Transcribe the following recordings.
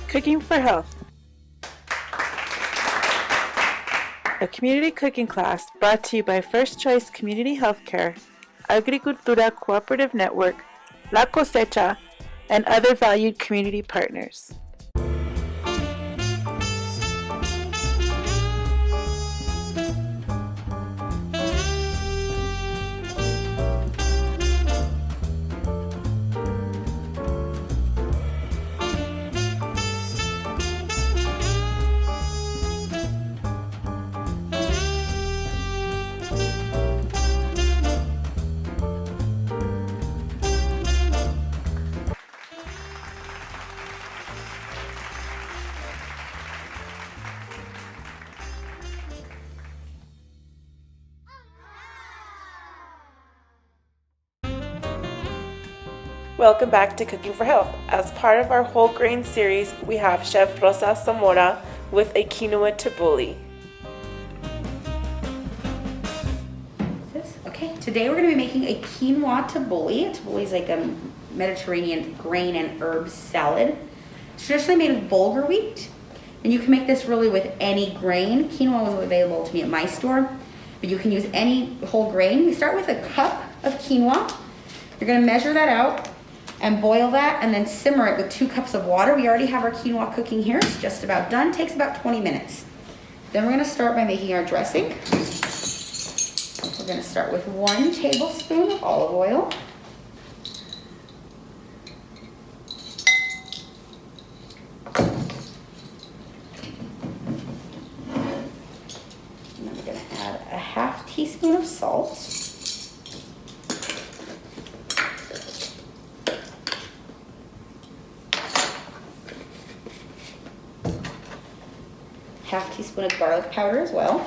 Cooking for Health, a community cooking class brought to you by First Choice Community Healthcare, Agricultura Cooperative Network, La Cosecha, and other valued community partners. Welcome back to Cooking for Health. As part of our whole grain series, we have Chef Rosa Zamora with a quinoa tabouli. Okay, today we're going to be making a quinoa tabouli. Tabouli is like a Mediterranean grain and herb salad. It's traditionally made with bulgur wheat, and you can make this really with any grain. Quinoa was available to me at my store, but you can use any whole grain. We start with a cup of quinoa. You're going to measure that out and boil that and then simmer it with 2 cups of water. We already have our quinoa cooking here. It's just about done. Takes about 20 minutes. Then we're going to start by making our dressing. We're going to start with 1 tablespoon of olive oil. And then we're going to add a 1/2 teaspoon of salt. 1/2 teaspoon of garlic powder as well.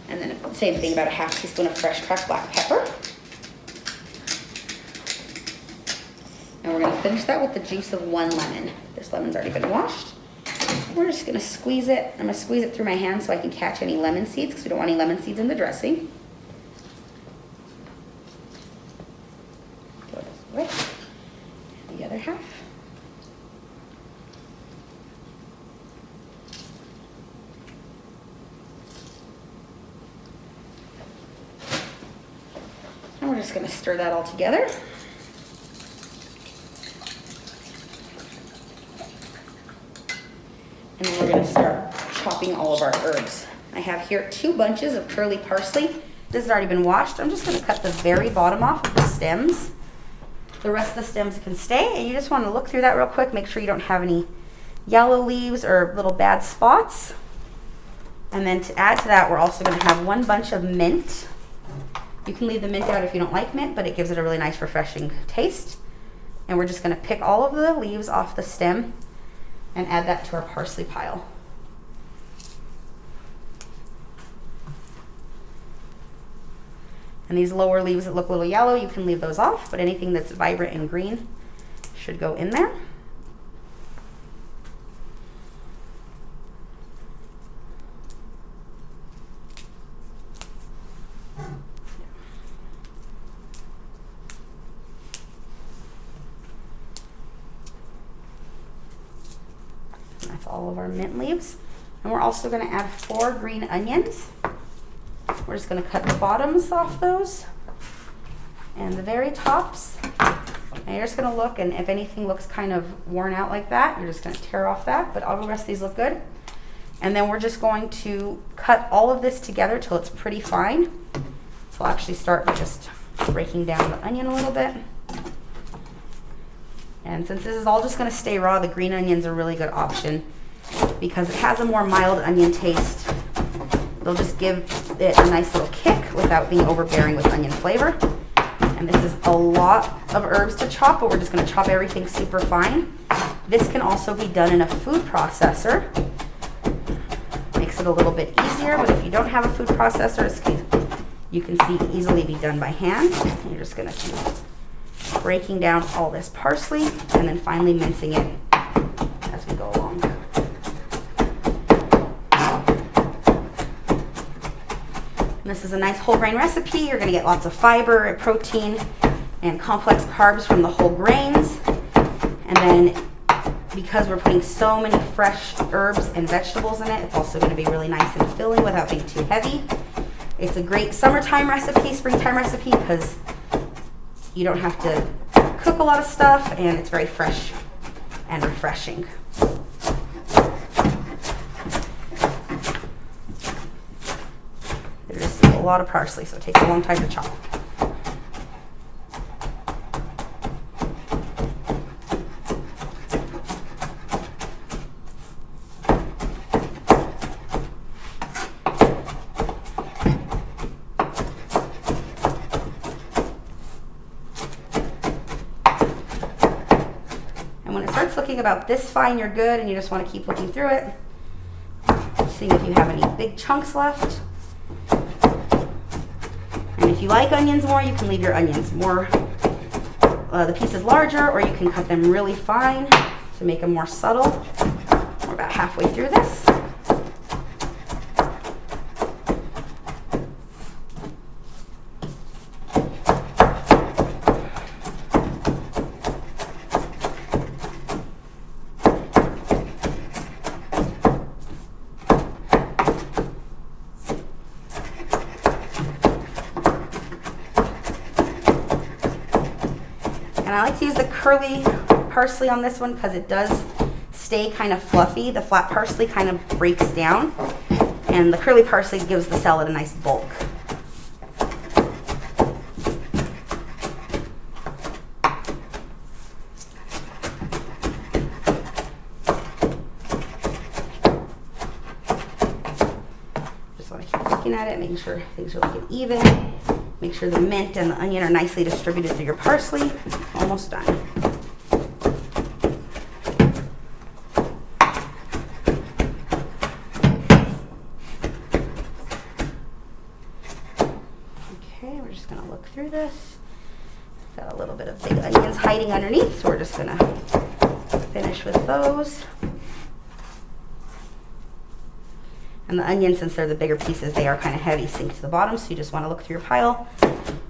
And then same thing, about a 1/2 teaspoon of fresh cracked black pepper. And we're going to finish that with the juice of 1 lemon. This lemon's already been washed. We're just going to squeeze it. I'm going to squeeze it through my hand so I can catch any lemon seeds, because we don't want any lemon seeds in the dressing. Go this way. The other half. And we're just going to stir that all together. And then we're going to start chopping all of our herbs. I have here 2 bunches of curly parsley. This has already been washed. I'm just going to cut the very bottom off of the stems. The rest of the stems can stay, and you just want to look through that real quick, make sure you don't have any yellow leaves or little bad spots. And then to add to that, we're also going to have 1 bunch of mint. You can leave the mint out if you don't like mint, but it gives it a really nice refreshing taste. And we're just going to pick all of the leaves off the stem and add that to our parsley pile. And these lower leaves that look a little yellow, you can leave those off, but anything that's vibrant and green should go in there. And that's all of our mint leaves. And we're also going to add 4 green onions. We're just going to cut the bottoms off those and the very tops. And you're just going to look, and if anything looks kind of worn out like that, you're just going to tear off that, but all the rest of these look good. And then we're just going to cut all of this together till it's pretty fine. So I'll actually start by just breaking down the onion a little bit. And since this is all just going to stay raw, the green onions are a really good option because it has a more mild onion taste. They'll just give it a nice little kick without being overbearing with onion flavor. And this is a lot of herbs to chop, but we're just going to chop everything super fine. This can also be done in a food processor. Makes it a little bit easier, but if you don't have a food processor, you can see easily be done by hand. And you're just going to keep breaking down all this parsley and then finally mincing it as we go along. This is a nice whole grain recipe. You're gonna get lots of fiber and protein and complex carbs from the whole grains. And then because we're putting so many fresh herbs and vegetables in it, it's also gonna be really nice and filling without being too heavy. It's a great summertime recipe, springtime recipe, because you don't have to cook a lot of stuff and it's very fresh and refreshing. There's just a lot of parsley, so it takes a long time to chop. Looking about this fine, you're good, and you just want to keep looking through it, seeing if you have any big chunks left. And if you like onions more, you can leave your onions more, the pieces larger, or you can cut them really fine to make them more subtle. We're about halfway through this. And I like to use the curly parsley on this one because it does stay kind of fluffy. The flat parsley kind of breaks down, and the curly parsley gives the salad a nice bulk. Just want to keep looking at it, making sure things are looking even. Make sure the mint and the onion are nicely distributed through your parsley. Almost done. Okay, we're just gonna look through this. Got a little bit of big onions hiding underneath, so we're just gonna finish with those. And the onions, since they're the bigger pieces, they are kind of heavy, sink to the bottom, so you just want to look through your pile,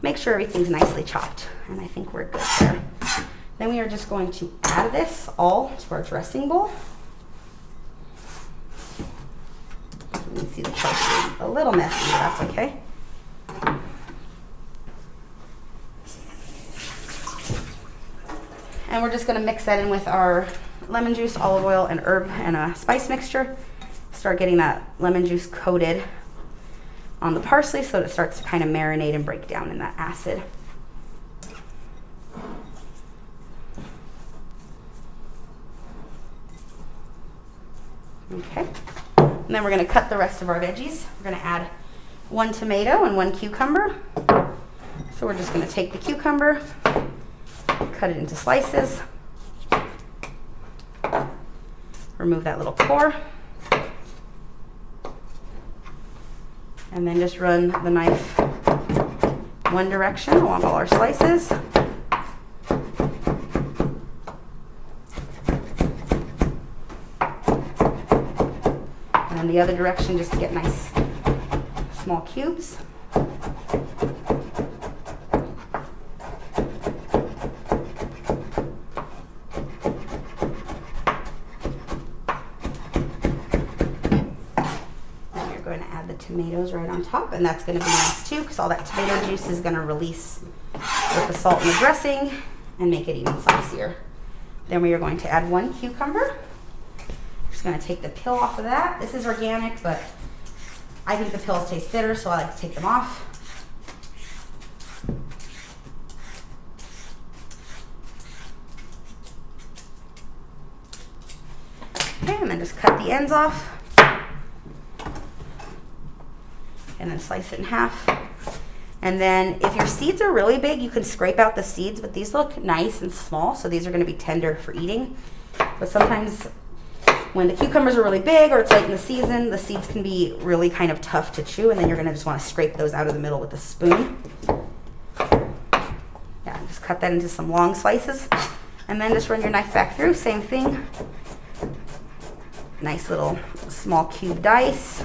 make sure everything's nicely chopped, and I think we're good there. Then we are just going to add this all to our dressing bowl. You can see the parsley is a little messy, but that's okay. And we're just going to mix that in with our lemon juice, olive oil, and herb and a spice mixture. Start getting that lemon juice coated on the parsley so that it starts to kind of marinate and break down in that acid. Okay, and then we're going to cut the rest of our veggies. We're going to add 1 tomato and 1 cucumber. So we're just going to take the cucumber, cut it into slices, remove that little core, and then just run the knife one direction along all our slices. And then the other direction just to get nice small cubes. Tomatoes right on top, and that's going to be nice too because all that tomato juice is going to release with the salt and the dressing and make it even spicier. Then we are going to add 1 cucumber. Just going to take the peel off of that. This is organic, but I think the peels taste bitter, so I like to take them off. Okay, and then just cut the ends off. And then slice it in half. And then if your seeds are really big, you can scrape out the seeds, but these look nice and small, so these are going to be tender for eating. But sometimes when the cucumbers are really big or it's late in the season, the seeds can be really kind of tough to chew, and then you're going to just want to scrape those out of the middle with a spoon. Yeah, just cut that into some long slices, and then just run your knife back through, same thing. Nice little small cube dice.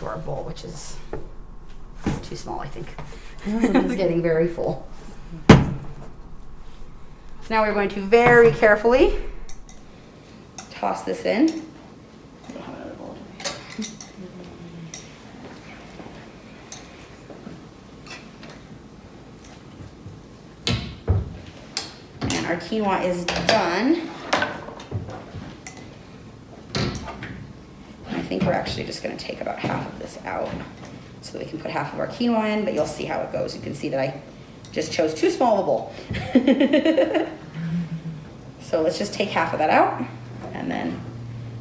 into our bowl, which is too small, I think. It's getting very full. So now we're going to very carefully toss this in. And our quinoa is done. I think we're actually just going to take about half of this out so that we can put half of our quinoa in, but you'll see how it goes. You can see that I just chose too small of a bowl. So let's just take half of that out, and then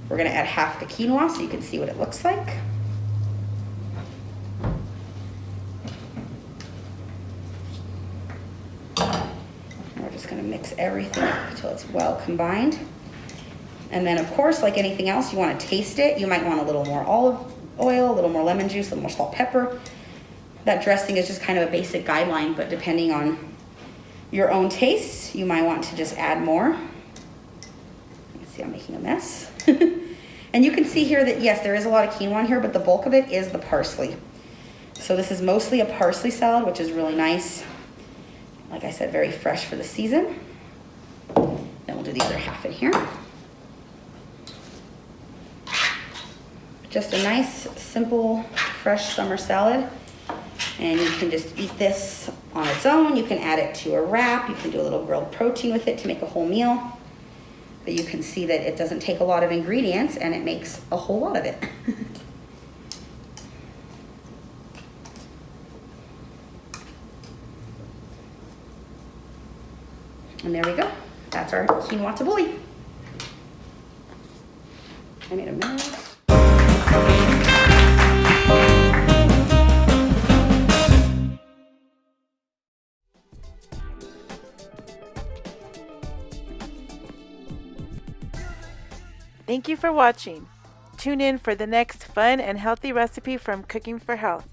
we're going to add half the quinoa so you can see what it looks like. And we're just going to mix everything up until it's well combined. And then, of course, like anything else, you want to taste it. You might want a little more olive oil, a little more lemon juice, a little more salt, pepper. That dressing is just kind of a basic guideline, but depending on your own taste, you might want to just add more. You can see I'm making a mess. And you can see here that, yes, there is a lot of quinoa in here, but the bulk of it is the parsley. So this is mostly a parsley salad, which is really nice. Like I said, very fresh for the season. Then we'll do the other half in here. Just a nice, simple, fresh summer salad. And you can just eat this on its own. You can add it to a wrap. You can do a little grilled protein with it to make a whole meal. But you can see that it doesn't take a lot of ingredients and it makes a whole lot of it. And there we go. That's our quinoa tabouli. I made a mess. Thank you for watching. Tune in for the next fun and healthy recipe from Cooking for Health.